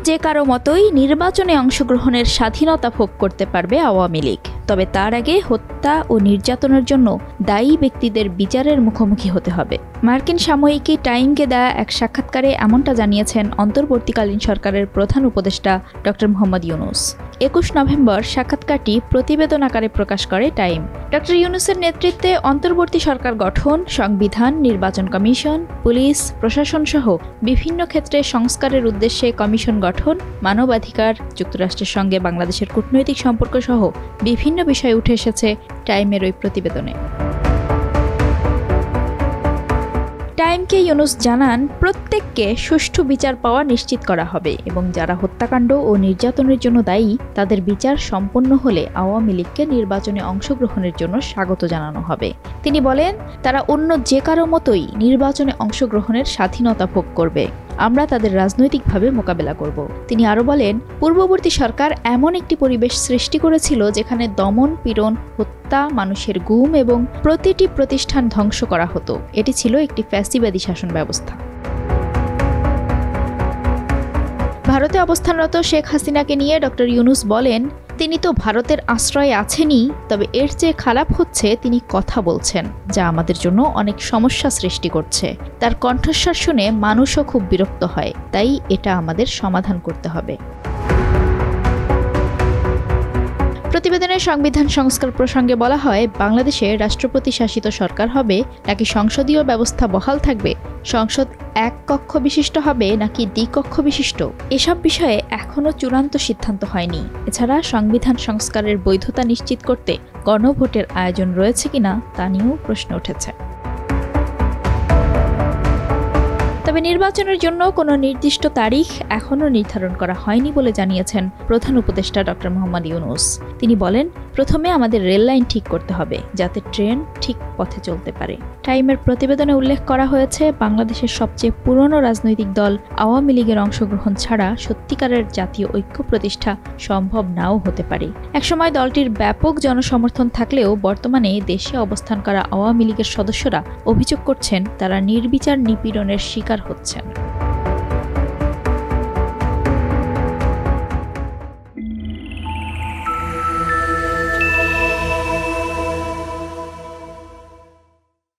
যে কারো মতোই নির্বাচনে অংশগ্রহণের স্বাধীনতা ভোগ করতে পারবে আওয়ামী লীগ, তবে তার আগে হত্যা ও নির্যাতনের জন্য দায়ী ব্যক্তিদের বিচারের মুখোমুখি হতে হবে। মার্কিন সাময়িকী টাইমকে দেয়া এক সাক্ষাৎকারে এমনটা জানিয়েছেন অন্তর্বর্তীকালীন সরকারের প্রধান উপদেষ্টা ড. মোহাম্মদ ইউনূস। ২১ নভেম্বর সাক্ষাৎকারটি প্রতিবেদন আকারে প্রকাশ করে টাইম। ড. ইউনূসের নেতৃত্বে অন্তর্বর্তী সরকার গঠন, সংবিধান, নির্বাচন কমিশন, পুলিশ, প্রশাসন সহ বিভিন্ন ক্ষেত্রে সংস্কারের উদ্দেশ্যে কমিশন গঠন, মানবাধিকার, যুক্তরাষ্ট্রের সঙ্গে বাংলাদেশের কূটনৈতিক সম্পর্ক সহ বিভিন্ন বিষয় উঠে এসেছে টাইমের ওই প্রতিবেদনে। টাইমকে ইউনূস জানান, প্রত্যেককে সুষ্ঠু বিচার পাওয়া নিশ্চিত করা হবে এবং যারা হত্যাকাণ্ড ও নির্যাতনের জন্য দায়ী তাদের বিচার সম্পন্ন হলে আওয়ামী লীগকে নির্বাচনে অংশগ্রহণের জন্য স্বাগত জানানো হবে। তিনি বলেন, তারা অন্য যে কারো মতোই নির্বাচনে অংশগ্রহণের স্বাধীনতা ভোগ করবে। আমরা তাদের রাজনৈতিকভাবে মোকাবেলা করব। তিনি আরও বলেন, পূর্ববর্তী সরকার এমন একটি পরিবেশ সৃষ্টি করেছিল যেখানে দমন, পীড়ন, হত্যা, মানুষের গুম এবং প্রতিটি প্রতিষ্ঠান ধ্বংস করা হতো। এটি ছিল একটি ফ্যাসিবাদী শাসন ব্যবস্থা। ভারতে অবস্থানরত শেখ হাসিনাকে নিয়ে ড. ইউনূস বলেন, তিনি তো ভারতের আশ্রয়ে আছেনই, তবে এর চেয়ে খারাপ হচ্ছে তিনি কথা বলছেন, যা আমাদের জন্য অনেক সমস্যা সৃষ্টি করছে। তার কণ্ঠস্বর শুনে মানুষও খুব বিরক্ত হয়, তাই এটা আমাদের সমাধান করতে হবে। প্রতিবেদনে সংবিধান সংস্কার প্রসঙ্গে বলা হয়, বাংলাদেশে রাষ্ট্রপতি শাসিত সরকার হবে নাকি সংসদীয় ব্যবস্থা বহাল থাকবে, সংসদ এক কক্ষ বিশিষ্ট হবে নাকি দ্বিকক্ষ বিশিষ্ট, এসব বিষয়ে এখনও চূড়ান্ত সিদ্ধান্ত হয়নি। এছাড়া সংবিধান সংস্কারের বৈধতা নিশ্চিত করতে গণভোটের আয়োজন রয়েছে কিনা তা নিয়েও প্রশ্ন উঠেছে। তবে নির্বাচনের জন্য কোনো নির্দিষ্ট তারিখ এখনও নির্ধারণ করা হয়নি বলে জানিয়েছেন প্রধান উপদেষ্টা ড. মোহাম্মদ ইউনূস। তিনি বলেন, প্রথমে আমাদের রেললাইন ঠিক করতে হবে যাতে ট্রেন ঠিক পথে চলতে পারে। টাইমের প্রতিবেদনে উল্লেখ করা হয়েছে, বাংলাদেশের সবচেয়ে পুরনো রাজনৈতিক দল আওয়ামী লীগের অংশগ্রহণ ছাড়া সত্যিকারের জাতীয় ঐক্য প্রতিষ্ঠা সম্ভব নাও হতে পারে। একসময় দলটির ব্যাপক জনসমর্থন থাকলেও বর্তমানে দেশে অবস্থান করা আওয়ামী লীগের সদস্যরা অভিযোগ করছেন তারা নির্বিচার নিপীড়নের শিকার হচ্ছেন।